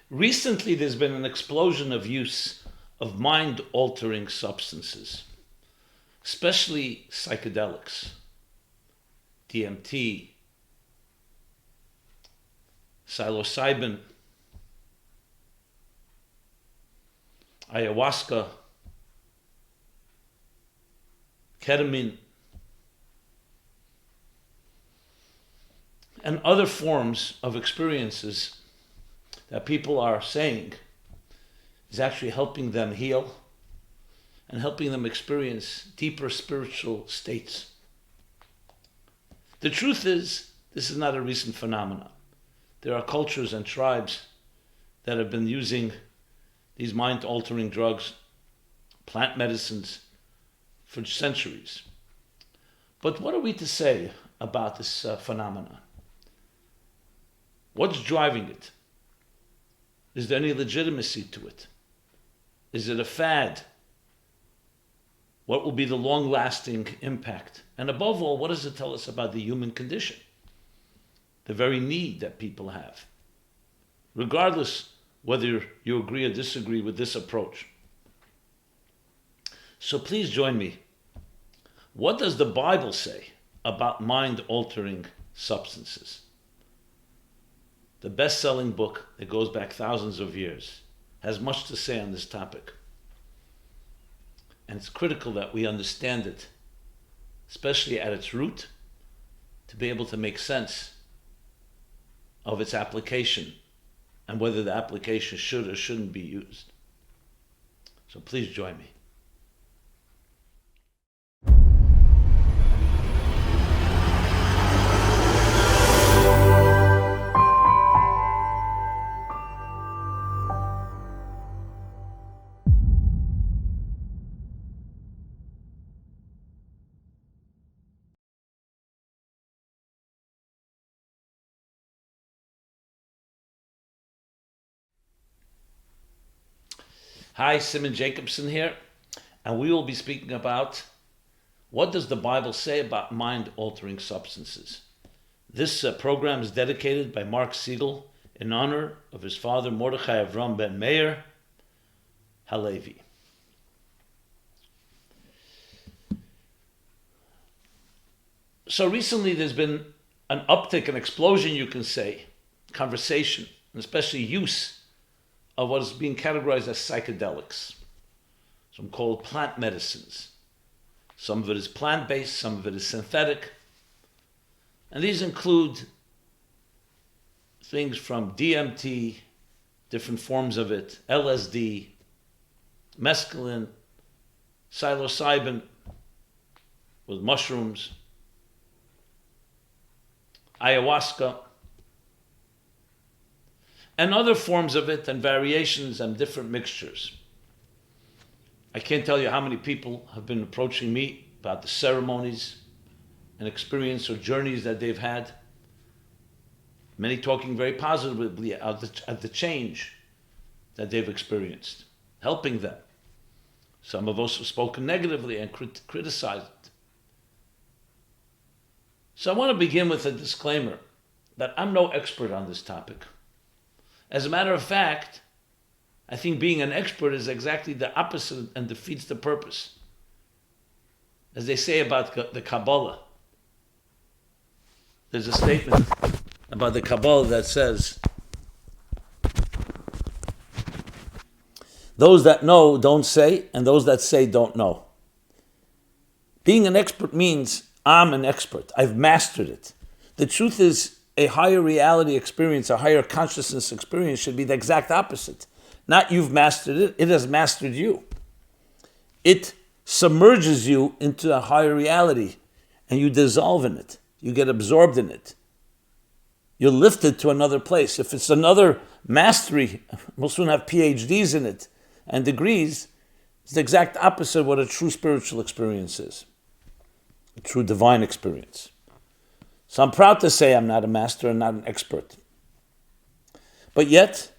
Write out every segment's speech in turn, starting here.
Recently, there's been an explosion of use of mind-altering substances, especially psychedelics, DMT, psilocybin, ayahuasca, ketamine, and other forms of experiences that people are saying is actually helping them heal and helping them experience deeper spiritual states. The truth is, this is not a recent phenomenon. There are cultures and tribes that have been using these mind-altering drugs, plant medicines, for centuries. But what are we to say about this phenomenon? What's driving it? Is there any legitimacy to it? Is it a fad? What will be the long-lasting impact? And above all, what does it tell us about the human condition? The very need that people have, regardless whether you agree or disagree with this approach. So please join me. What does the Bible say about mind-altering substances? The best-selling book that goes back thousands of years has much to say on this topic. And it's critical that we understand it, especially at its root, to be able to make sense of its application and whether the application should or shouldn't be used. So please join me. Hi, Simon Jacobson here, and we will be speaking about what does the Bible say about mind-altering substances. This program is dedicated by Mark Siegel in honor of his father Mordechai Avram ben Meir Halevi. So recently there's been an uptick, an explosion, you can say, conversation, and especially use of what is being categorized as psychedelics. Some called plant medicines. Some of it is plant-based, some of it is synthetic. And these include things from DMT, different forms of it, LSD, mescaline, psilocybin with mushrooms, ayahuasca, and other forms of it and variations and different mixtures. I can't tell you how many people have been approaching me about the ceremonies and experience or journeys that they've had. Many talking very positively at the change that they've experienced, helping them. Some have also spoken negatively and criticized it. So I want to begin with a disclaimer that I'm no expert on this topic. As a matter of fact, I think being an expert is exactly the opposite and defeats the purpose. As they say about the Kabbalah, there's a statement about the Kabbalah that says, those that know don't say, and those that say don't know. Being an expert means I'm an expert. I've mastered it. The truth is, a higher reality experience, a higher consciousness experience should be the exact opposite. Not you've mastered it, it has mastered you. It submerges you into a higher reality and you dissolve in it. You get absorbed in it. You're lifted to another place. If it's another mastery, we'll soon have PhDs in it and degrees. It's the exact opposite of what a true spiritual experience is. A true divine experience. So I'm proud to say I'm not a master and not an expert. But yet,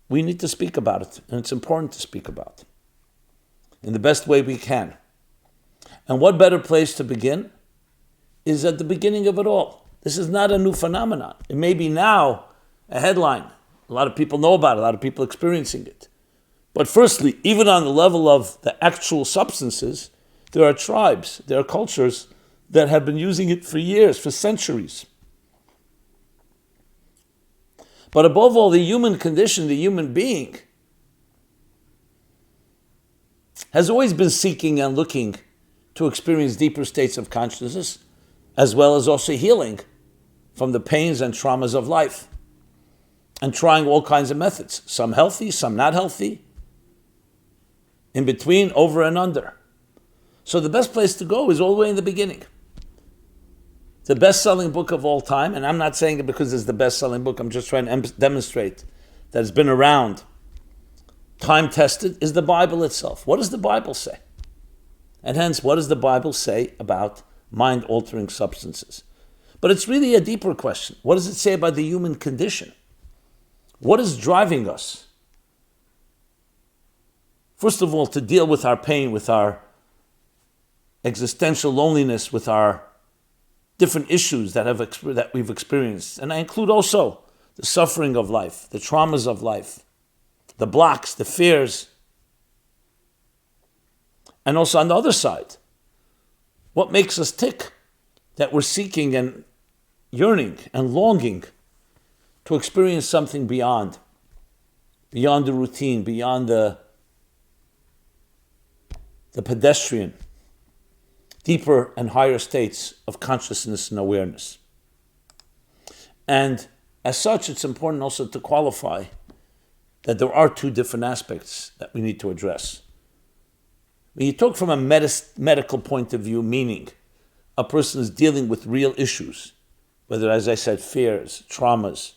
we need to speak about it, and it's important to speak about it in the best way we can. And what better place to begin is at the beginning of it all. This is not a new phenomenon. It may be now a headline A lot of people know about it, a lot of people experiencing it. But firstly, even on the level of the actual substances, there are tribes, there are cultures that have been using it for years, for centuries. But above all, the human condition, the human being, has always been seeking and looking to experience deeper states of consciousness, as well as also healing from the pains and traumas of life, and trying all kinds of methods, some healthy, some not healthy, in between, over and under. So the best place to go is all the way in the beginning. The best-selling book of all time, and I'm not saying it because it's the best-selling book, I'm just trying to demonstrate that it's been around, time-tested, is the Bible itself. What does the Bible say? And hence, what does the Bible say about mind-altering substances? But it's really a deeper question. What does it say about the human condition? What is driving us? First of all, to deal with our pain, with our existential loneliness, with our different issues that we've experienced. And I include also the suffering of life, the traumas of life, the blocks, the fears. And also on the other side, what makes us tick? That we're seeking and yearning and longing to experience something beyond the routine, beyond the pedestrian, deeper and higher states of consciousness and awareness. And as such, it's important also to qualify that there are two different aspects that we need to address. When you talk from a medical point of view, meaning a person is dealing with real issues, whether, as I said, fears, traumas,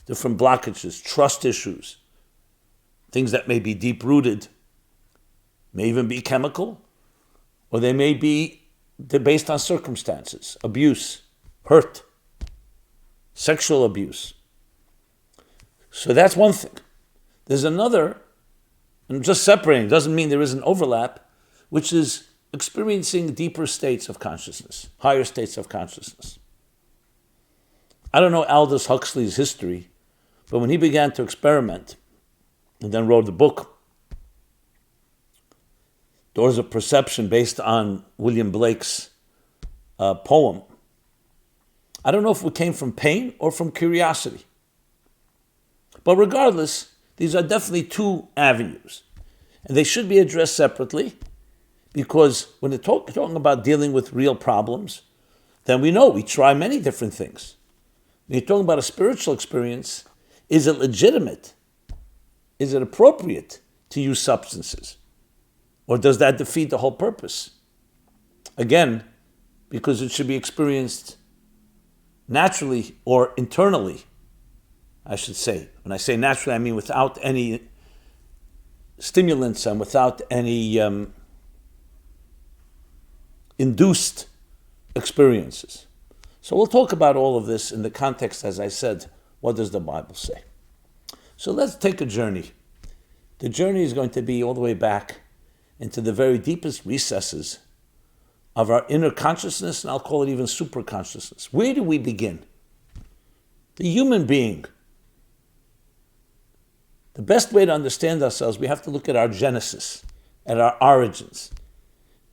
different blockages, trust issues, things that may be deep-rooted, may even be chemical, or they're based on circumstances, abuse, hurt, sexual abuse. So that's one thing. There's another, and just separating doesn't mean there is an overlap, which is experiencing deeper states of consciousness, higher states of consciousness. I don't know Aldous Huxley's history, but when he began to experiment and then wrote the book, Doors of Perception, based on William Blake's poem, I don't know if it came from pain or from curiosity. But regardless, these are definitely two avenues. And they should be addressed separately, because when they're talking about dealing with real problems, then we know we try many different things. When you're talking about a spiritual experience, is it legitimate? Is it appropriate to use substances? Or does that defeat the whole purpose? Again, because it should be experienced naturally or internally, I should say. When I say naturally, I mean without any stimulants and without any induced experiences. So we'll talk about all of this in the context, as I said, what does the Bible say? So let's take a journey. The journey is going to be all the way back into the very deepest recesses of our inner consciousness, and I'll call it even super consciousness. Where do we begin? The human being. The best way to understand ourselves, we have to look at our genesis, at our origins.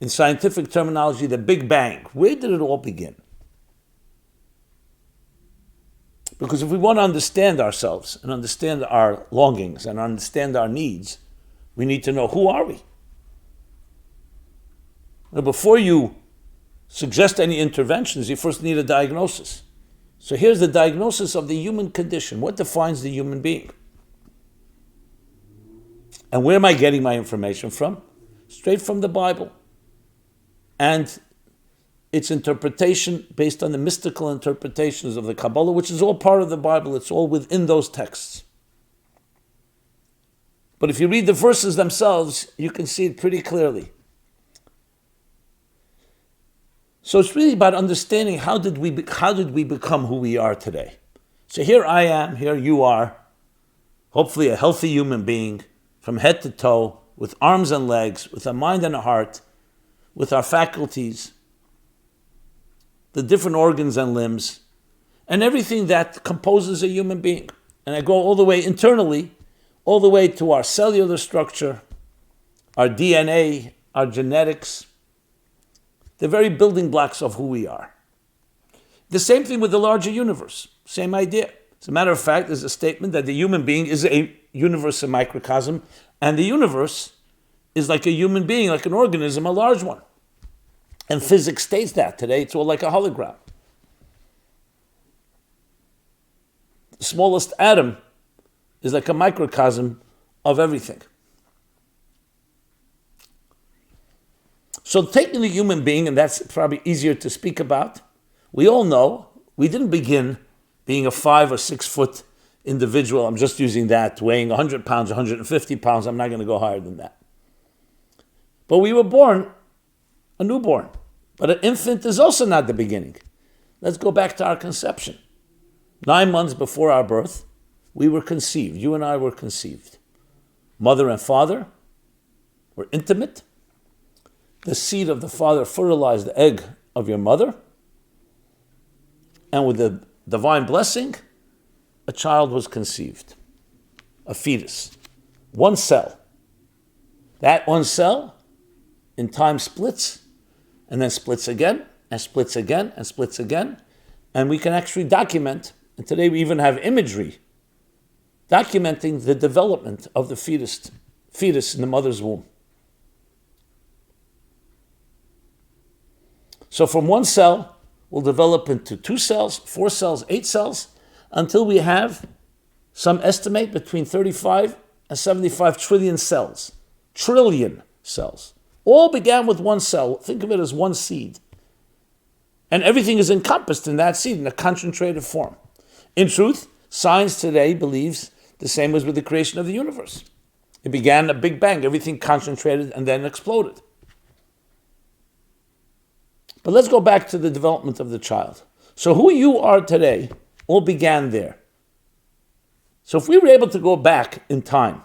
In scientific terminology, the Big Bang. Where did it all begin? Because if we want to understand ourselves and understand our longings and understand our needs, we need to know, who are we? Now, before you suggest any interventions, you first need a diagnosis. So here's the diagnosis of the human condition. What defines the human being? And where am I getting my information from? Straight from the Bible. And its interpretation based on the mystical interpretations of the Kabbalah, which is all part of the Bible. It's all within those texts. But if you read the verses themselves, you can see it pretty clearly. So it's really about understanding how did we become who we are today. So here I am, here you are, hopefully a healthy human being, from head to toe, with arms and legs, with a mind and a heart, with our faculties, the different organs and limbs, and everything that composes a human being. and I go all the way internally, all the way to our cellular structure, our DNA, our genetics, the very building blocks of who we are. The same thing with the larger universe, same idea. As a matter of fact, there's a statement that the human being is a universe, a microcosm, and the universe is like a human being, like an organism, a large one. And physics states that. Today it's all like a hologram. The smallest atom is like a microcosm of everything. So taking the human being, and that's probably easier to speak about, we all know we didn't begin being a 5 or 6 foot individual. I'm just using that, weighing 100 pounds, 150 pounds. I'm not going to go higher than that. But we were born a newborn. But an infant is also not the beginning. Let's go back to our conception. 9 months before our birth, we were conceived. You and I were conceived. Mother and father were intimate. The seed of the father fertilized the egg of your mother. And with the divine blessing, a child was conceived. A fetus. One cell. That one cell in time splits, and then splits again, and splits again, and splits again. And we can actually document, and today we even have imagery, documenting the development of the fetus in the mother's womb. So from one cell, we'll develop into 2 cells, 4 cells, 8 cells, until we have, some estimate, between 35 and 75 trillion cells. Trillion cells. All began with one cell. Think of it as one seed. And everything is encompassed in that seed in a concentrated form. In truth, science today believes the same as with the creation of the universe. It began a big bang, everything concentrated and then exploded. But let's go back to the development of the child. So who you are today all began there. So if we were able to go back in time,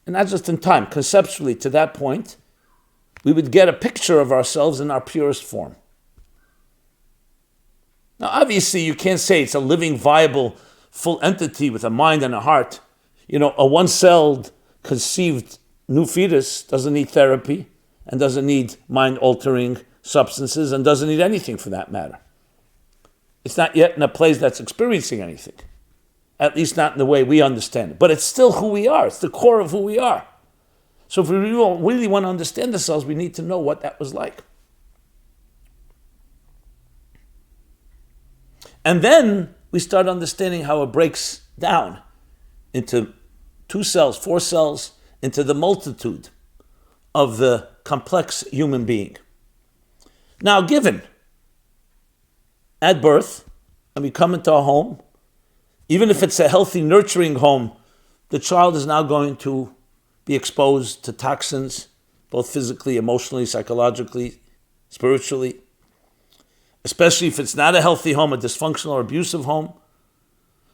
and not just in time, conceptually to that point, we would get a picture of ourselves in our purest form. Now, obviously, you can't say it's a living, viable, full entity with a mind and a heart. You know, a one-celled, conceived new fetus doesn't need therapy and doesn't need mind-altering substances and doesn't need anything for that matter. It's not yet in a place that's experiencing anything. At least not in the way we understand it. But it's still who we are. It's the core of who we are. So if we really want to understand ourselves, we need to know what that was like. And then we start understanding how it breaks down into 2 cells, 4 cells, into the multitude of the complex human being. Now, given at birth, and we come into a home, even if it's a healthy, nurturing home, the child is now going to be exposed to toxins, both physically, emotionally, psychologically, spiritually. Especially if it's not a healthy home, a dysfunctional or abusive home.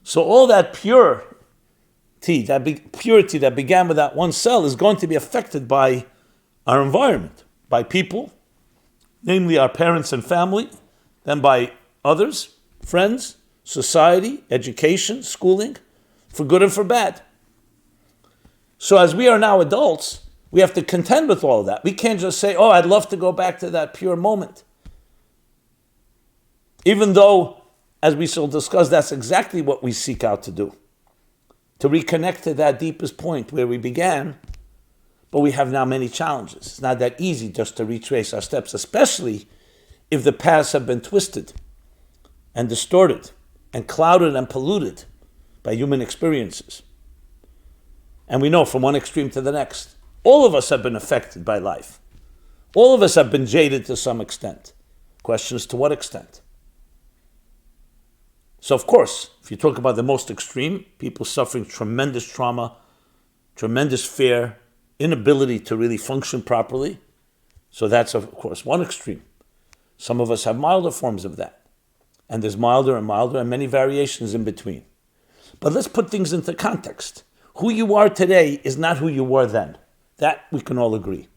So all that purity that began with that one cell is going to be affected by our environment, by people, namely our parents and family, then by others, friends, society, education, schooling, for good and for bad. So as we are now adults, we have to contend with all of that. We can't just say, oh, I'd love to go back to that pure moment. Even though, as we shall discuss, that's exactly what we seek out to do. To reconnect to that deepest point where we began, but we have now many challenges. It's not that easy just to retrace our steps, especially if the paths have been twisted and distorted and clouded and polluted by human experiences. And we know from one extreme to the next, all of us have been affected by life. All of us have been jaded to some extent. Question is, to what extent? So of course, if you talk about the most extreme, people suffering tremendous trauma, tremendous fear, inability to really function properly, so that's of course one extreme. Some of us have milder forms of that. And there's milder and many variations in between. But let's put things into context. Who you are today is not who you were then. That we can all agree.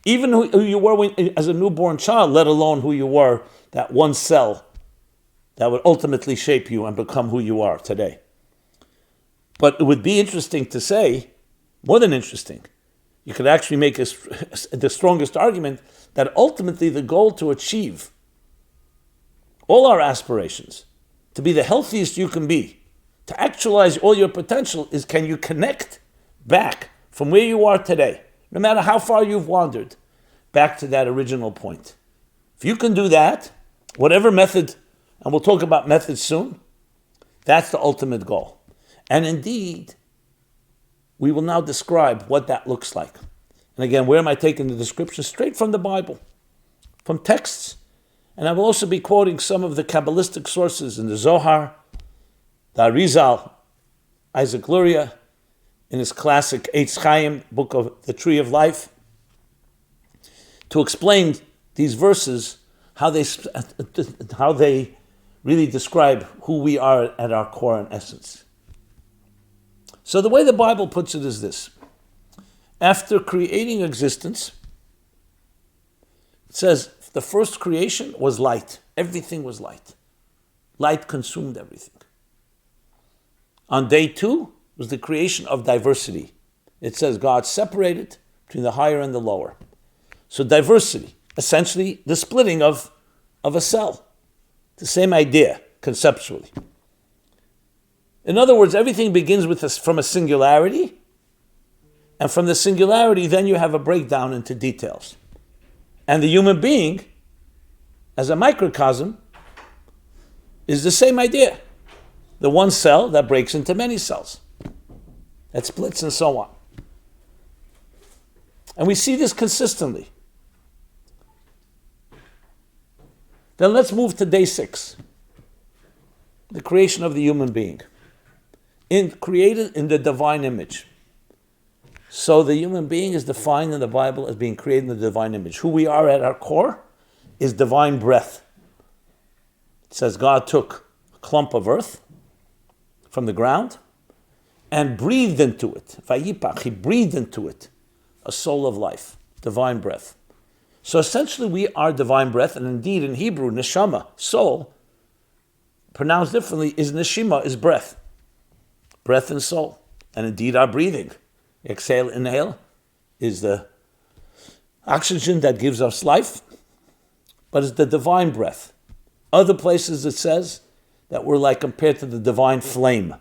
Even who you were as a newborn child, let alone who you were, that one cell that would ultimately shape you and become who you are today. But it would be interesting to say, more than interesting, you could actually make the strongest argument that ultimately the goal to achieve all our aspirations, to be the healthiest you can be, to actualize all your potential, is can you connect back from where you are today, no matter how far you've wandered, back to that original point. If you can do that, whatever method, and we'll talk about methods soon, that's the ultimate goal. And indeed, we will now describe what that looks like. And again, where am I taking the description? Straight from the Bible, from texts. And I will also be quoting some of the Kabbalistic sources in the Zohar, the Arizal, Isaac Luria, in his classic Eitz Chaim, book of the Tree of Life, to explain these verses, how they really describe who we are at our core and essence. So the way the Bible puts it is this. After creating existence, it says the first creation was light. Everything was light. Light consumed everything. On day 2 was the creation of diversity. It says God separated between the higher and the lower. So diversity, essentially the splitting of a cell. The same idea, conceptually. In other words, everything begins from a singularity, and from the singularity, then you have a breakdown into details. And the human being, as a microcosm, is the same idea. The one cell that breaks into many cells, that splits and so on. And we see this consistently. Then let's move to day 6, the creation of the human being, created in the divine image. So the human being is defined in the Bible as being created in the divine image. Who we are at our core is divine breath. It says God took a clump of earth from the ground and breathed into it. Vayipach, he breathed into it a soul of life, divine breath. So essentially we are divine breath, and indeed in Hebrew, neshama, soul, pronounced differently, is neshima, is breath. Breath and soul. And indeed our breathing, exhale, inhale, is the oxygen that gives us life, but it's the divine breath. Other places it says that we're like compared to the divine flame.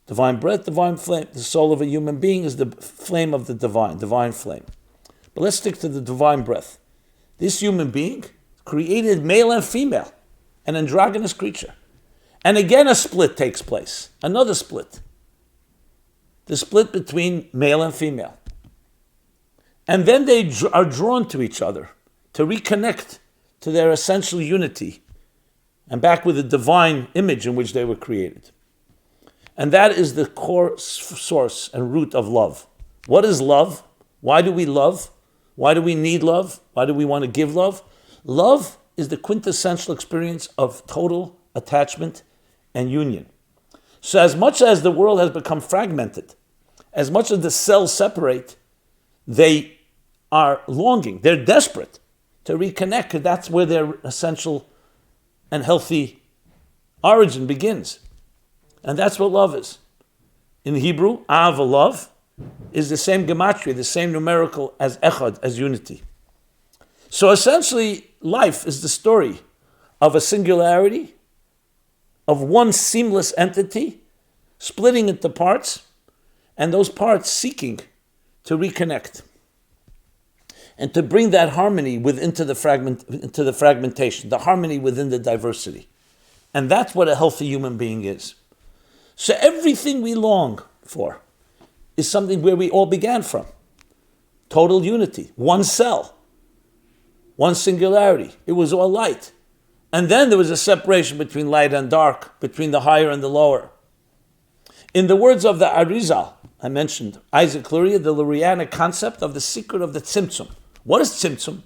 Divine breath, divine flame. The soul of a human being is the flame of the divine flame. But let's stick to the divine breath. This human being created male and female, an androgynous creature. And again a split takes place, another split. The split between male and female. And then they are drawn to each other to reconnect to their essential unity and back with the divine image in which they were created. And that is the core source and root of love. What is love? Why do we love? Why do we need love? Why do we want to give love? Love is the quintessential experience of total attachment and union. So as much as the world has become fragmented, as much as the cells separate, they are longing, they're desperate to reconnect, because that's where their essential and healthy origin begins. And that's what love is. In Hebrew, Ahava, love, is the same gematria, the same numerical as echad, as unity. So essentially, life is the story of a singularity, of one seamless entity, splitting into parts, and those parts seeking to reconnect and to bring that harmony into the fragmentation, the harmony within the diversity. And that's what a healthy human being is. So everything we long for is something where we all began from. Total unity, one cell, one singularity. It was all light. And then there was a separation between light and dark, between the higher and the lower. In the words of the Arizal, I mentioned, Isaac Luria, the Lurianic concept of the secret of the tzimtzum. What is tzimtzum?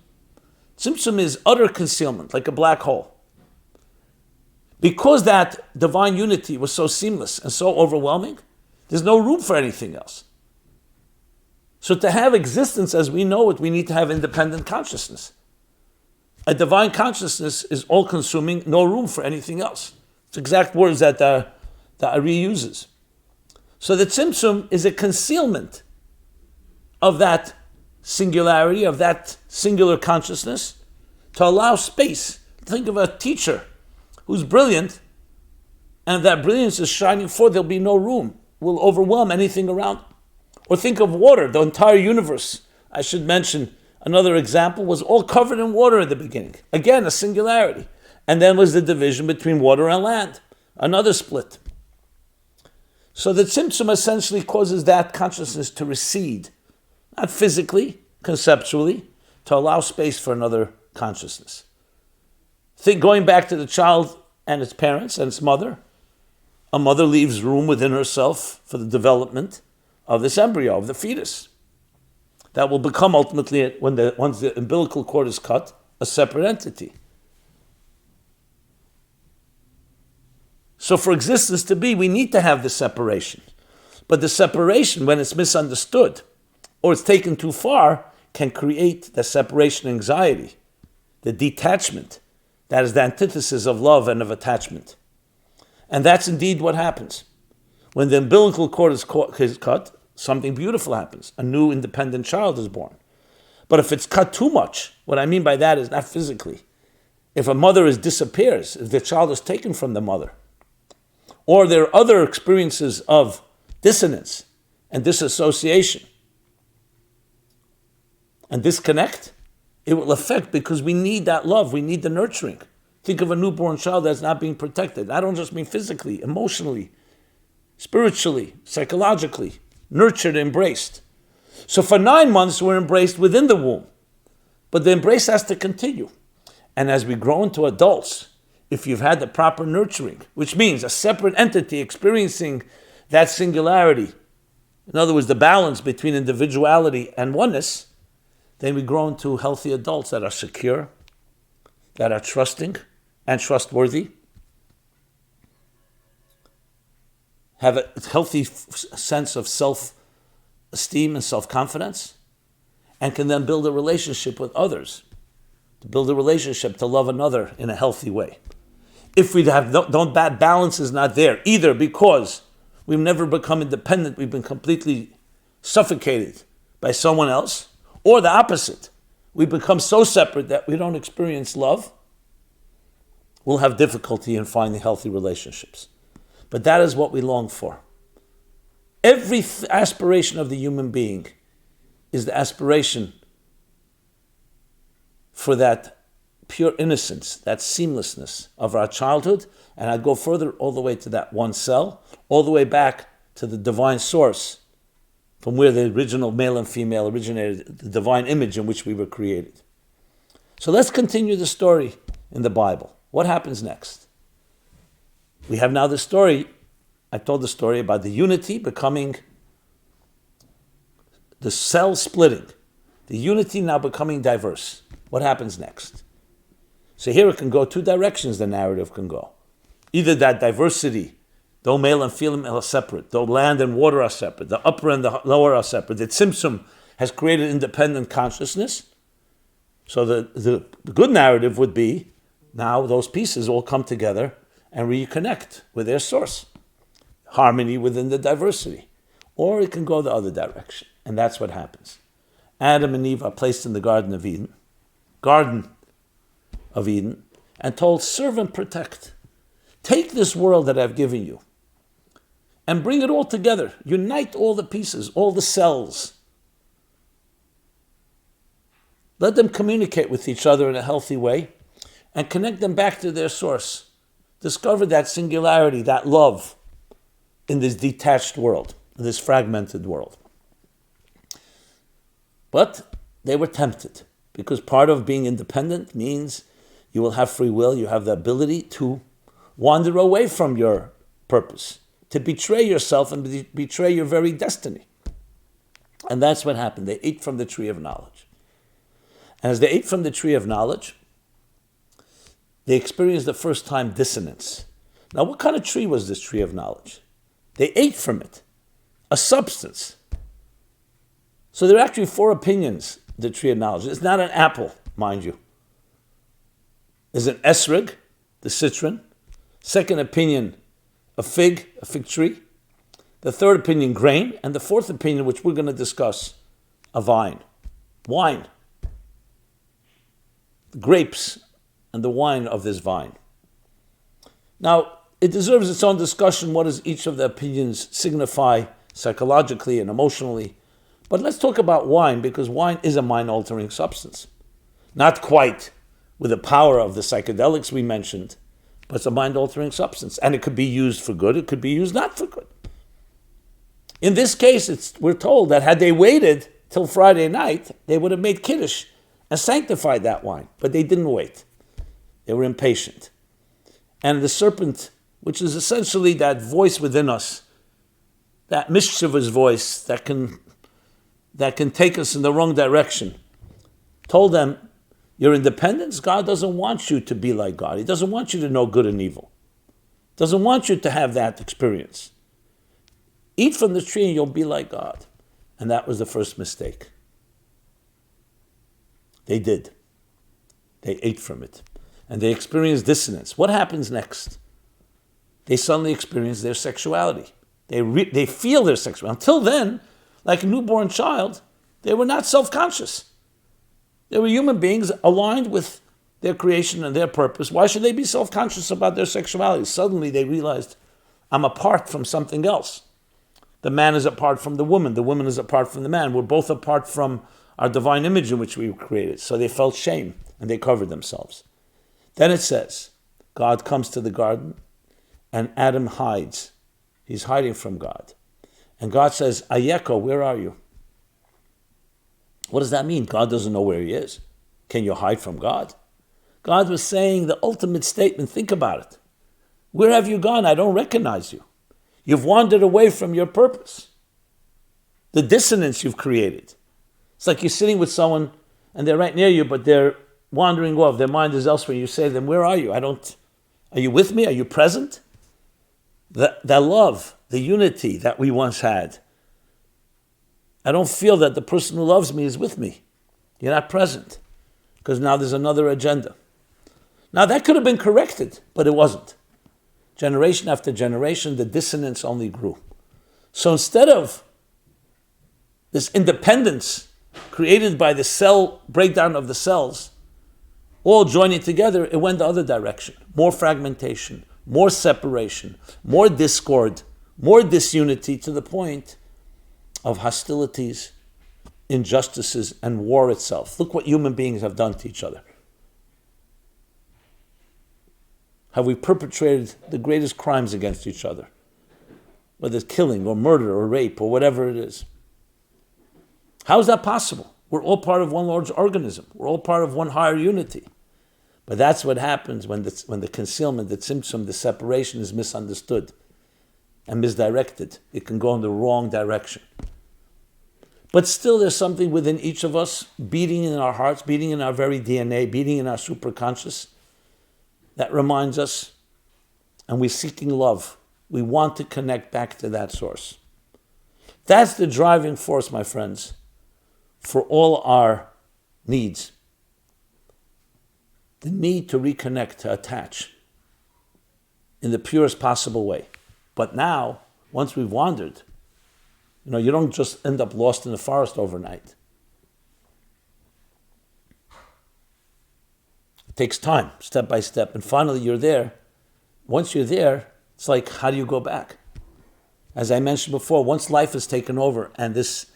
Tzimtzum is utter concealment, like a black hole. Because that divine unity was so seamless and so overwhelming, there's no room for anything else. So to have existence as we know it, we need to have independent consciousness. A divine consciousness is all-consuming, no room for anything else. It's exact words that the Ari uses. So the tzimtzum is a concealment of that singularity, of that singular consciousness, to allow space. Think of a teacher who's brilliant, and if that brilliance is shining forth, there'll be no room, will overwhelm anything around. Or think of water, the entire universe. I should mention another example was all covered in water at the beginning. Again, a singularity. And then was the division between water and land, another split. So the tzimtzum essentially causes that consciousness to recede, not physically, conceptually, to allow space for another consciousness. Think going back to the child and its parents and its mother. A mother leaves room within herself for the development of this embryo, of the fetus. That will become ultimately, once the umbilical cord is cut, a separate entity. So for existence to be, we need to have the separation. But the separation, when it's misunderstood, or it's taken too far, can create the separation anxiety, the detachment. That is the antithesis of love and of attachment. And that's indeed what happens. When the umbilical cord is cut, something beautiful happens. A new independent child is born. But if it's cut too much, what I mean by that is not physically. If a mother disappears, if the child is taken from the mother, or there are other experiences of dissonance and disassociation and disconnect, it will affect, because we need that love, we need the nurturing. Think of a newborn child that's not being protected. I don't just mean physically, emotionally, spiritually, psychologically, nurtured, embraced. So for 9 months, we're embraced within the womb. But the embrace has to continue. And as we grow into adults, if you've had the proper nurturing, which means a separate entity experiencing that singularity, in other words, the balance between individuality and oneness, then we grow into healthy adults that are secure, that are trusting and trustworthy, have a healthy sense of self-esteem and self-confidence, and can then build a relationship with others, to build a relationship to love another in a healthy way. If that balance is not there, either because we've never become independent, we've been completely suffocated by someone else, or the opposite, we become so separate that we don't experience love, we'll have difficulty in finding healthy relationships. But that is what we long for. Every aspiration of the human being is the aspiration for that pure innocence, that seamlessness of our childhood, and I'd go further all the way to that one cell, all the way back to the divine source, from where the original male and female originated, the divine image in which we were created. So let's continue the story in the Bible. What happens next? We have now the story, I told the story about the unity becoming, the cell splitting, the unity now becoming diverse. What happens next? So here it can go 2 directions, the narrative can go. Either that diversity, though male and female are separate, though land and water are separate, the upper and the lower are separate, the tzimtzum has created independent consciousness. So the good narrative would be, now those pieces all come together and reconnect with their source. Harmony within the diversity. Or it can go the other direction. And that's what happens. Adam and Eve are placed in the Garden of Eden, and told, serve and protect. Take this world that I've given you and bring it all together. Unite all the pieces, all the cells. Let them communicate with each other in a healthy way and connect them back to their source. Discover that singularity, that love in this detached world, in this fragmented world. But they were tempted, because part of being independent means you will have free will, you have the ability to wander away from your purpose, to betray yourself and betray your very destiny. And that's what happened. They ate from the tree of knowledge. And as they ate from the tree of knowledge, they experienced the first time dissonance. Now, what kind of tree was this tree of knowledge? They ate from it, a substance. So there are actually 4 opinions, the tree of knowledge. It's not an apple, mind you. There's an esrog, the citron. Second opinion, a fig tree. The third opinion, grain. And the fourth opinion, which we're going to discuss, a vine. Wine. The grapes and the wine of this vine. Now, it deserves its own discussion. What does each of the opinions signify psychologically and emotionally? But let's talk about wine, because wine is a mind-altering substance. Not quite with the power of the psychedelics we mentioned, but it's a mind-altering substance. And it could be used for good, it could be used not for good. In this case, we're told that had they waited till Friday night, they would have made Kiddush and sanctified that wine. But they didn't wait. They were impatient. And the serpent, which is essentially that voice within us, that mischievous voice that can take us in the wrong direction, told them, your independence, God doesn't want you to be like God. He doesn't want you to know good and evil. He doesn't want you to have that experience. Eat from the tree and you'll be like God. And that was the first mistake. They did. They ate from it. And they experienced dissonance. What happens next? They suddenly experience their sexuality. They feel their sexuality. Until then, like a newborn child, they were not self-conscious. They were human beings aligned with their creation and their purpose. Why should they be self-conscious about their sexuality? Suddenly they realized, I'm apart from something else. The man is apart from the woman is apart from the man. We're both apart from our divine image in which we were created. So they felt shame and they covered themselves. Then it says, God comes to the garden and Adam hides. He's hiding from God. And God says, Ayeko, where are you? What does that mean? God doesn't know where he is. Can you hide from God? God was saying the ultimate statement. Think about it. Where have you gone? I don't recognize you. You've wandered away from your purpose. The dissonance you've created. It's like you're sitting with someone and they're right near you, but they're wandering off. Their mind is elsewhere. You say to them, where are you? Are you with me? Are you present? The love, the unity that we once had. I don't feel that the person who loves me is with me. You're not present. Because now there's another agenda. Now that could have been corrected, but it wasn't. Generation after generation, the dissonance only grew. So instead of this independence created by the cell breakdown of the cells, all joining together, it went the other direction. More fragmentation, more separation, more discord, more disunity, to the point of hostilities, injustices, and war itself. Look what human beings have done to each other. Have we perpetrated the greatest crimes against each other? Whether it's killing or murder or rape or whatever it is. How is that possible? We're all part of one large organism. We're all part of one higher unity. But that's what happens when the concealment, the tzimtzum, the separation is misunderstood and misdirected. It can go in the wrong direction. But still there's something within each of us, beating in our hearts, beating in our very DNA, beating in our superconscious, that reminds us, and we're seeking love. We want to connect back to that source. That's the driving force, my friends, for all our needs. The need to reconnect, to attach in the purest possible way. But now, once we've wandered, you don't just end up lost in the forest overnight. It takes time, step by step, and finally you're there. Once you're there, it's like, how do you go back? As I mentioned before, once life is taken over and this,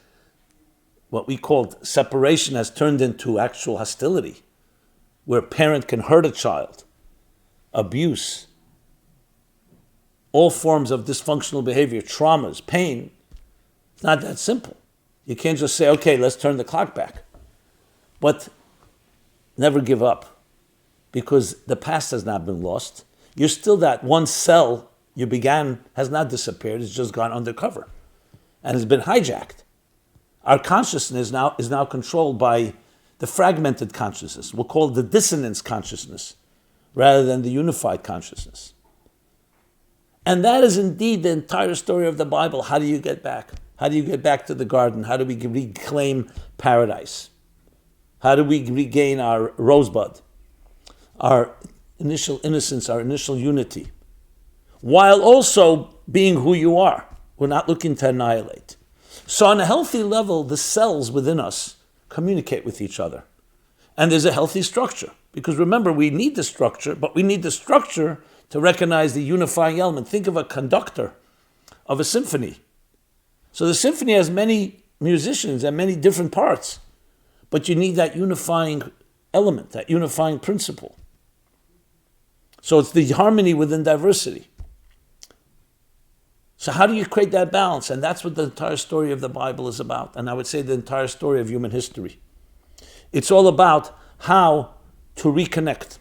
what we called separation, has turned into actual hostility, where a parent can hurt a child, abuse, all forms of dysfunctional behavior, traumas, pain, it's not that simple. You can't just say, okay, let's turn the clock back. But never give up, because the past has not been lost. You're still that one cell you began has not disappeared, it's just gone undercover and has been hijacked. Our consciousness is now controlled by the fragmented consciousness. We'll call it the dissonance consciousness rather than the unified consciousness. And that is indeed the entire story of the Bible. How do you get back? How do you get back to the garden? How do we reclaim paradise? How do we regain our rosebud, our initial innocence, our initial unity, while also being who you are? We're not looking to annihilate. So on a healthy level, the cells within us communicate with each other. And there's a healthy structure. Because remember, we need the structure, but we need the structure to recognize the unifying element. Think of a conductor of a symphony. So the symphony has many musicians and many different parts, but you need that unifying element, that unifying principle. So it's the harmony within diversity. So how do you create that balance? And that's what the entire story of the Bible is about. And I would say the entire story of human history. It's all about how to reconnect.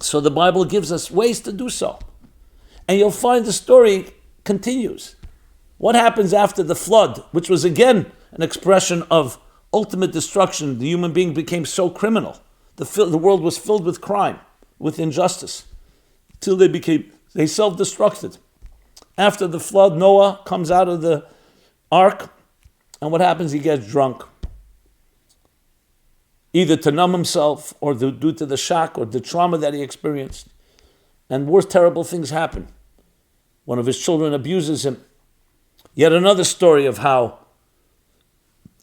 So the Bible gives us ways to do so. And you'll find the story continues. What happens after the flood, which was again an expression of ultimate destruction? The human being became so criminal. The world was filled with crime, with injustice, till they self-destructed. After the flood, Noah comes out of the ark, and what happens? He gets drunk. Either to numb himself, or due to the shock or the trauma that he experienced. And worse terrible things happen. One of his children abuses him. Yet another story of how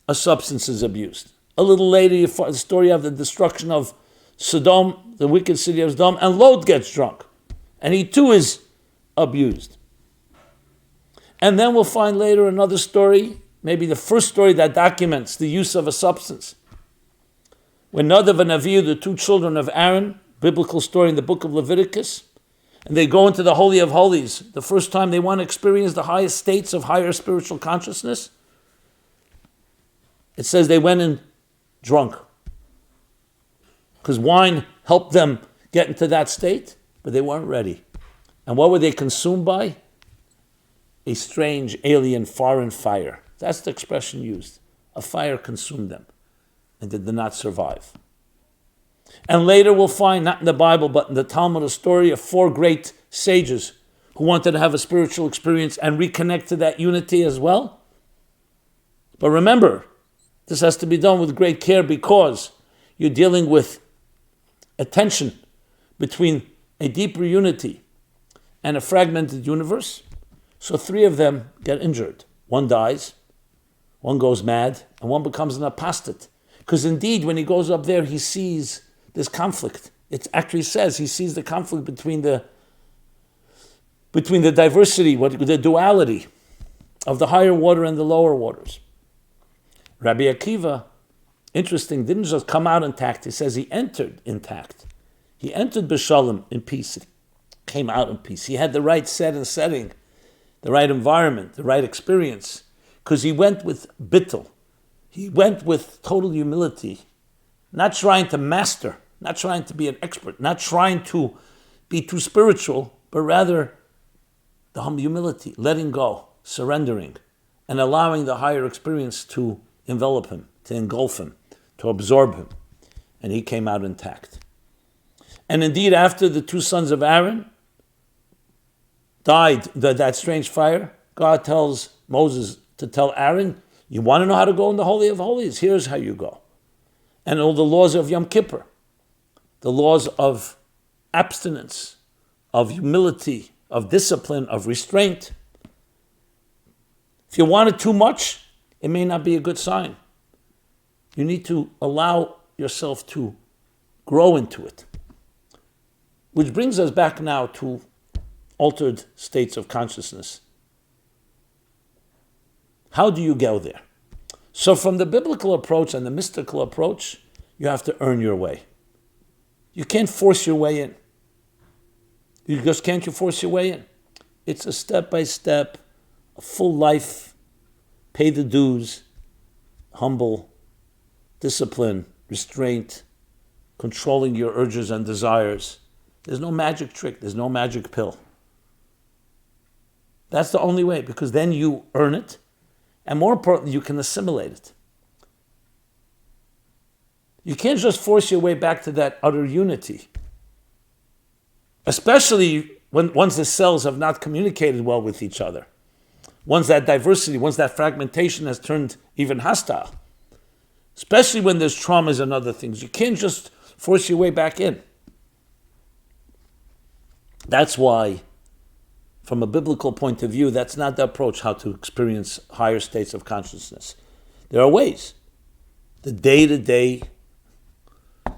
a substance is abused. A little later, you find the story of the destruction of Sodom, the wicked city of Sodom, and Lot gets drunk. And he too is abused. And then we'll find later another story, maybe the first story that documents the use of a substance. When Nadav and Avihu, the two children of Aaron, biblical story in the book of Leviticus, and they go into the Holy of Holies, the first time they want to experience the highest states of higher spiritual consciousness, it says they went in drunk. Because wine helped them get into that state, but they weren't ready. And what were they consumed by? A strange, alien, foreign fire. That's the expression used. A fire consumed them, and they did not survive. And later we'll find, not in the Bible, but in the Talmud, a story of 4 great sages who wanted to have a spiritual experience and reconnect to that unity as well. But remember, this has to be done with great care because you're dealing with a tension between a deeper unity and a fragmented universe. So 3 of them get injured. One dies, one goes mad, and one becomes an apostate. Because indeed, when he goes up there, he sees this conflict. It actually says he sees the conflict between the diversity, the duality of the higher water and the lower waters. Rabbi Akiva, interesting, didn't just come out intact. He says he entered intact. He entered B'Shalom in peace. He came out in peace. He had the right set and setting, the right environment, the right experience, because he went with bittul. He went with total humility, not trying to master, not trying to be an expert, not trying to be too spiritual, but rather the humble humility, letting go, surrendering, and allowing the higher experience to envelop him, to engulf him, to absorb him. And he came out intact. And indeed, after the 2 sons of Aaron died, that strange fire, God tells Moses to tell Aaron, you want to know how to go in the Holy of Holies? Here's how you go. And all the laws of Yom Kippur, the laws of abstinence, of humility, of discipline, of restraint. If you want it too much, it may not be a good sign. You need to allow yourself to grow into it. Which brings us back now to altered states of consciousness. How do you go there? So from the biblical approach and the mystical approach, you have to earn your way. You can't force your way in. You force your way in? It's a step-by-step, a full life, pay the dues, humble, discipline, restraint, controlling your urges and desires. There's no magic trick. There's no magic pill. That's the only way, because then you earn it, and more importantly, you can assimilate it. You can't just force your way back to that utter unity, especially once the cells have not communicated well with each other. Once that diversity, once that fragmentation has turned even hostile, especially when there's traumas and other things. You can't just force your way back in. That's why from a biblical point of view, that's not the approach how to experience higher states of consciousness. There are ways. The day-to-day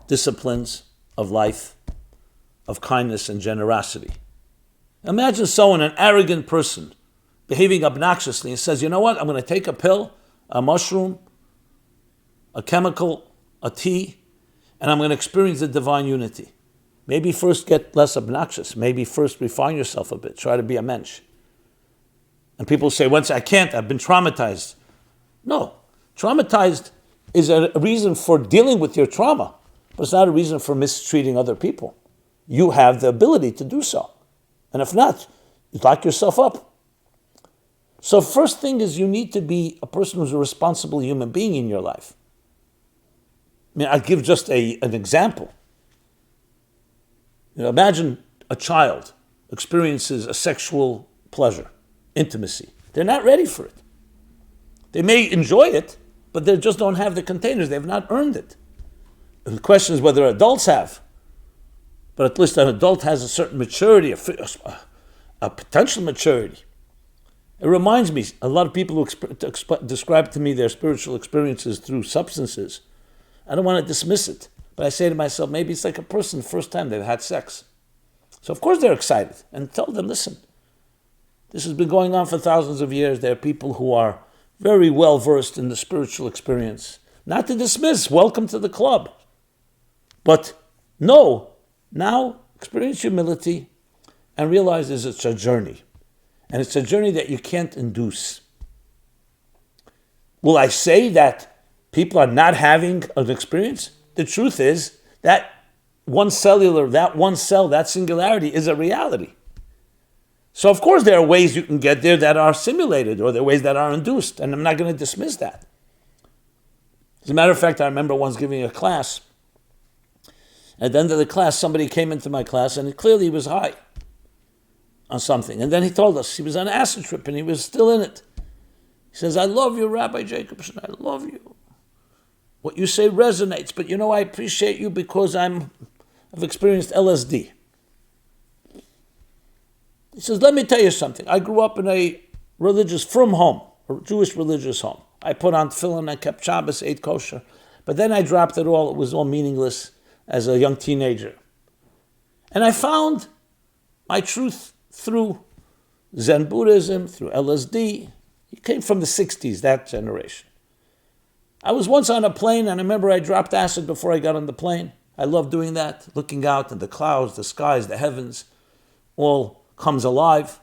disciplines of life, of kindness and generosity. Imagine someone, an arrogant person, behaving obnoxiously and says, you know what, I'm going to take a pill, a mushroom, a chemical, a tea, and I'm going to experience the divine unity. Maybe first get less obnoxious. Maybe first refine yourself a bit. Try to be a mensch. And people say, once I can't, I've been traumatized. No, traumatized is a reason for dealing with your trauma, but it's not a reason for mistreating other people. You have the ability to do so. And if not, you lock yourself up. So first thing is you need to be a person who's a responsible human being in your life. I mean, I'll give just an example. Imagine a child experiences a sexual pleasure, intimacy. They're not ready for it. They may enjoy it, but they just don't have the containers. They've not earned it. The question is whether adults have. But at least an adult has a certain maturity, a potential maturity. It reminds me, a lot of people who describe to me their spiritual experiences through substances, I don't want to dismiss it. But I say to myself, maybe it's like a person the first time they've had sex. So of course they're excited. And tell them, listen, this has been going on for thousands of years. There are people who are very well versed in the spiritual experience. Not to dismiss, welcome to the club. But no, now experience humility and realize it's a journey. And it's a journey that you can't induce. Will I say that people are not having an experience? The truth is that one cell, that singularity is a reality. So of course there are ways you can get there that are simulated, or there are ways that are induced, and I'm not going to dismiss that. As a matter of fact, I remember once giving a class. At the end of the class, somebody came into my class, and clearly he was high on something. And then he told us he was on an acid trip, and he was still in it. He says, I love you, Rabbi Jacobson, I love you. What you say resonates, but I appreciate you because I've experienced LSD. He says, let me tell you something. I grew up in a home, a Jewish religious home. I put on tefillin, I kept Shabbos, ate kosher. But then I dropped it all. It was all meaningless as a young teenager. And I found my truth through Zen Buddhism, through LSD. It came from the 60s, that generation. I was once on a plane, and I remember I dropped acid before I got on the plane. I love doing that, looking out at the clouds, the skies, the heavens, all comes alive.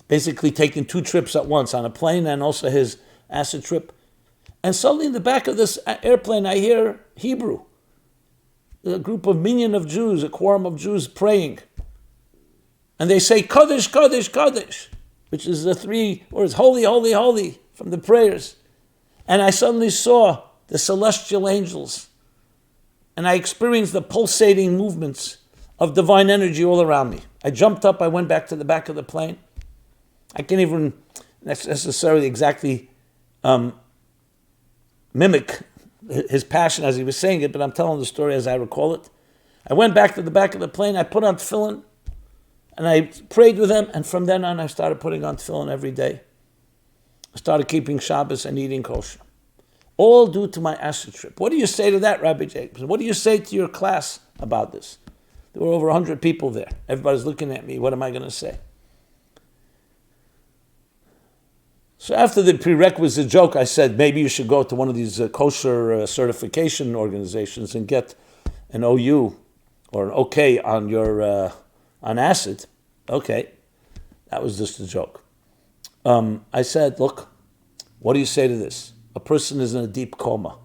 Basically taking 2 trips at once, on a plane and also his acid trip. And suddenly in the back of this airplane, I hear Hebrew. A group of minyan of Jews, a quorum of Jews praying. And they say, Kaddish, Kaddish, Kaddish, which is the 3 words, holy, holy, holy, from the prayers. And I suddenly saw the celestial angels. And I experienced the pulsating movements of divine energy all around me. I jumped up, I went back to the back of the plane. I can't even necessarily exactly mimic his passion as he was saying it, but I'm telling the story as I recall it. I went back to the back of the plane, I put on tefillin, and I prayed with them, and from then on I started putting on tefillin every day. I started keeping Shabbos and eating kosher. All due to my acid trip. What do you say to that, Rabbi Jacobson? What do you say to your class about this? There were over 100 people there. Everybody's looking at me. What am I going to say? So after the prerequisite joke, I said, maybe you should go to one of these kosher certification organizations and get an OU or an OK on your on acid. Okay, that was just a joke. I said, look, what do you say to this? A person is in a deep coma,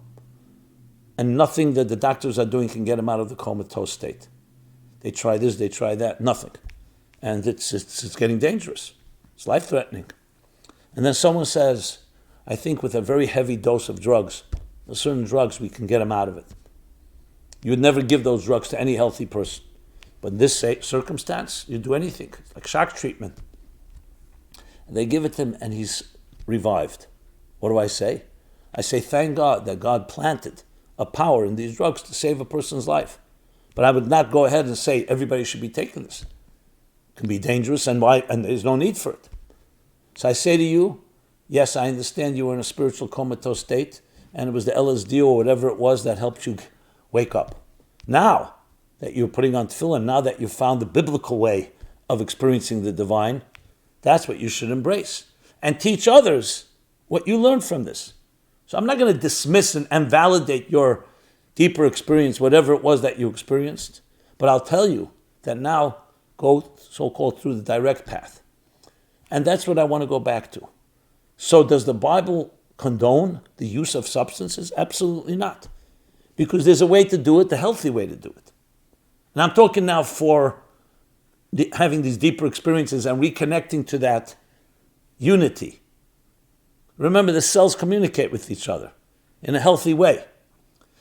and nothing that the doctors are doing can get him out of the comatose state. They try this, they try that, nothing. And it's getting dangerous. It's life-threatening. And then someone says, I think with a very heavy dose of drugs, certain drugs, we can get him out of it. You would never give those drugs to any healthy person. But in this circumstance, you do anything. It's like shock treatment. And they give it to him, and he's revived. What do I say? I say, thank God that God planted a power in these drugs to save a person's life. But I would not go ahead and say everybody should be taking this. It can be dangerous, and there's no need for it. So I say to you, yes, I understand you were in a spiritual comatose state, and it was the LSD or whatever it was that helped you wake up. Now that you're putting on tefillin, now that you've found the biblical way of experiencing the divine, that's what you should embrace. And teach others what you learned from this. So I'm not going to dismiss and validate your deeper experience, whatever it was that you experienced, but I'll tell you that now go so-called through the direct path. And that's what I want to go back to. So does the Bible condone the use of substances? Absolutely not. Because there's a way to do it, the healthy way to do it. And I'm talking now for having these deeper experiences and reconnecting to that unity. Remember, the cells communicate with each other in a healthy way.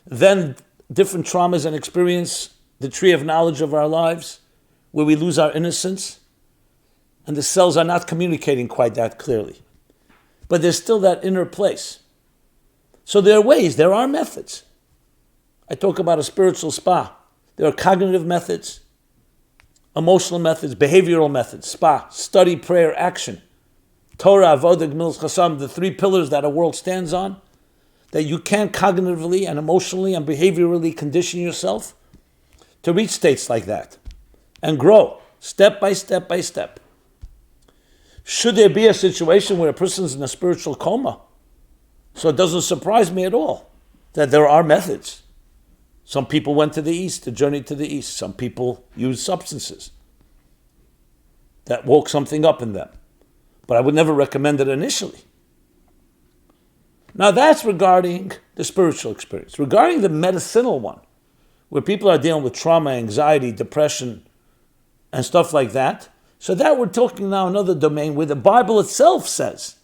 Then different traumas and experience the tree of knowledge of our lives, where we lose our innocence, and the cells are not communicating quite that clearly. But there's still that inner place. So there are ways, there are methods. I talk about a spiritual spa. There are cognitive methods, emotional methods, behavioral methods, spa, study, prayer, action. Torah, Avodah, Gemilas Chasam, the three pillars that a world stands on, that you can cognitively and emotionally and behaviorally condition yourself to reach states like that and grow step by step by step. Should there be a situation where a person's in a spiritual coma, so it doesn't surprise me at all that there are methods. Some people went to the east, to journey to the east. Some people used substances that woke something up in them. But I would never recommend it initially. Now that's regarding the spiritual experience. Regarding the medicinal one, where people are dealing with trauma, anxiety, depression, and stuff like that, so that we're talking now another domain where the Bible itself says,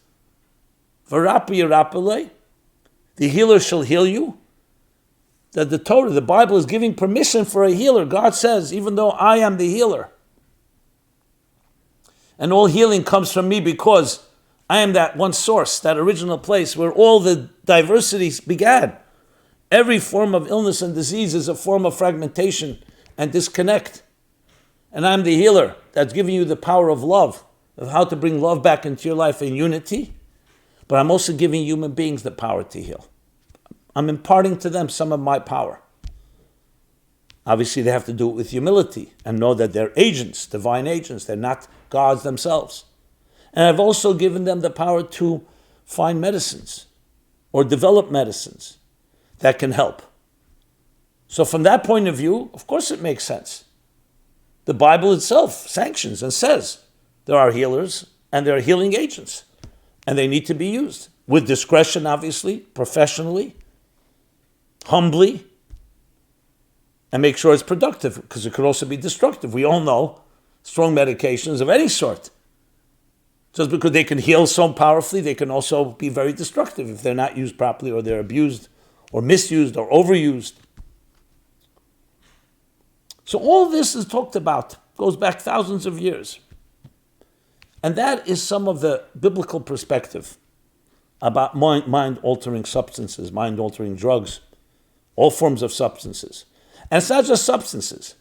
V'rapi yarapele, the healer shall heal you. That the Torah, the Bible is giving permission for a healer. God says, even though I am the healer, and all healing comes from me because I am that one source, that original place where all the diversity began. Every form of illness and disease is a form of fragmentation and disconnect. And I'm the healer that's giving you the power of love, of how to bring love back into your life in unity. But I'm also giving human beings the power to heal. I'm imparting to them some of my power. Obviously, they have to do it with humility and know that they're agents, divine agents. They're not gods themselves. And I've also given them the power to find medicines or develop medicines that can help. So from that point of view, of course it makes sense. The Bible itself sanctions and says there are healers and there are healing agents, and they need to be used with discretion, obviously, professionally, humbly, and make sure it's productive, because it could also be destructive. We all know strong medications of any sort, just because they can heal so powerfully, they can also be very destructive if they're not used properly, or they're abused or misused or overused. So all this is talked about, goes back thousands of years. And that is some of the biblical perspective about mind-altering substances, mind-altering drugs, all forms of substances. And it's not just substances.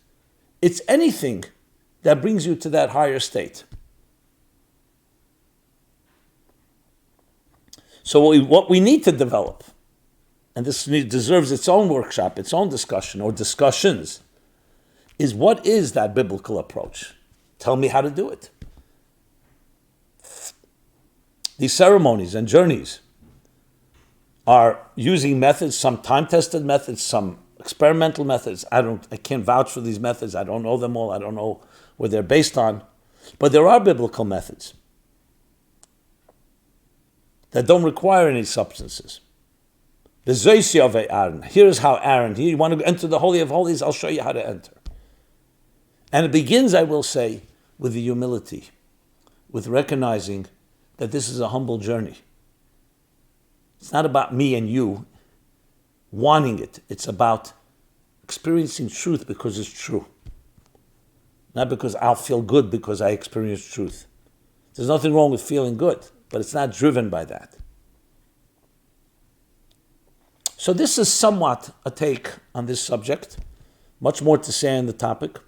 It's anything that brings you to that higher state. So what we need to develop, and this deserves its own workshop, its own discussion, or discussions, is what is that biblical approach? Tell me how to do it. These ceremonies and journeys are using methods, some time-tested methods, some experimental methods. I can't vouch for these methods. I don't know them all. I don't know what they're based on. But there are biblical methods that don't require any substances. Here's how Aaron, you want to enter the Holy of Holies, I'll show you how to enter. And it begins, I will say, with the humility, with recognizing that this is a humble journey. It's not about me and you wanting it. It's about experiencing truth because it's true. Not because I'll feel good because I experience truth. There's nothing wrong with feeling good, but it's not driven by that. So this is somewhat a take on this subject. Much more to say on the topic.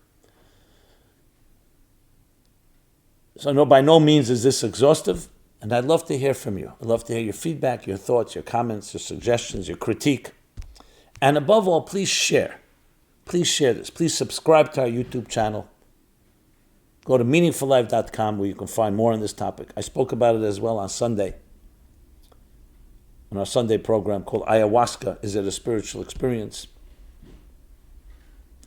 So no, by no means is this exhaustive, and I'd love to hear from you. I'd love to hear your feedback, your thoughts, your comments, your suggestions, your critique. And above all, please share. Please share this. Please subscribe to our YouTube channel. Go to meaningfullife.com where you can find more on this topic. I spoke about it as well on Sunday, on our Sunday program called Ayahuasca, Is It a Spiritual Experience?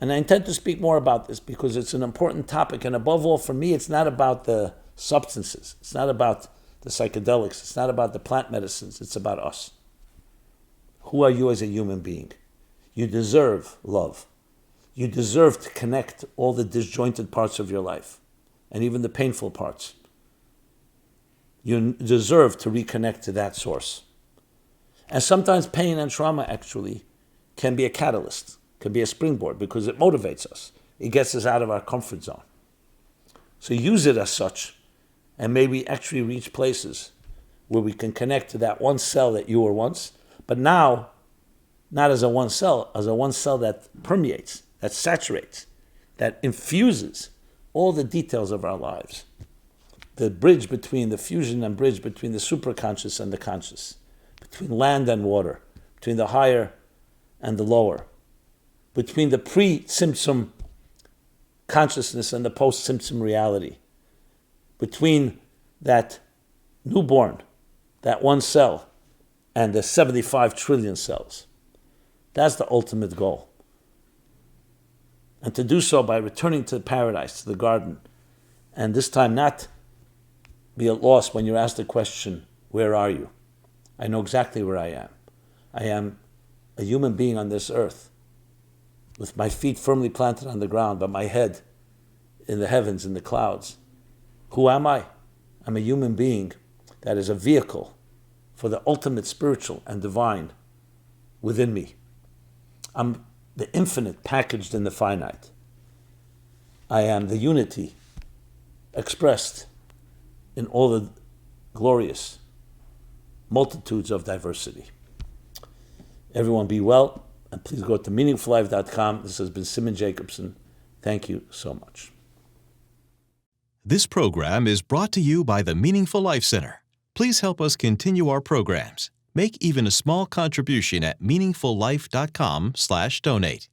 And I intend to speak more about this because it's an important topic. And above all, for me, it's not about the substances. It's not about the psychedelics. It's not about the plant medicines. It's about us. Who are you as a human being? You deserve love. You deserve to connect all the disjointed parts of your life, and even the painful parts. You deserve to reconnect to that source. And sometimes pain and trauma actually can be a catalyst, can be a springboard, because it motivates us. It gets us out of our comfort zone. So use it as such, and maybe actually reach places where we can connect to that one cell that you were once, but now, not as a one cell that permeates, that saturates, that infuses all the details of our lives. The bridge between the fusion and bridge between the superconscious and the conscious, between land and water, between the higher and the lower, between the pre-symptom consciousness and the post-symptom reality, between that newborn, that one cell, and the 75 trillion cells. That's the ultimate goal. And to do so by returning to paradise, to the garden, and this time not be at loss when you're asked the question, where are you? I know exactly where I am. I am a human being on this earth, with my feet firmly planted on the ground, but my head in the heavens, in the clouds. Who am I? I'm a human being that is a vehicle for the ultimate spiritual and divine within me. I'm the infinite packaged in the finite. I am the unity expressed in all the glorious multitudes of diversity. Everyone be well, and please go to meaningfullife.com. This has been Simon Jacobson. Thank you so much. This program is brought to you by the Meaningful Life Center. Please help us continue our programs. Make even a small contribution at meaningfullife.com/donate.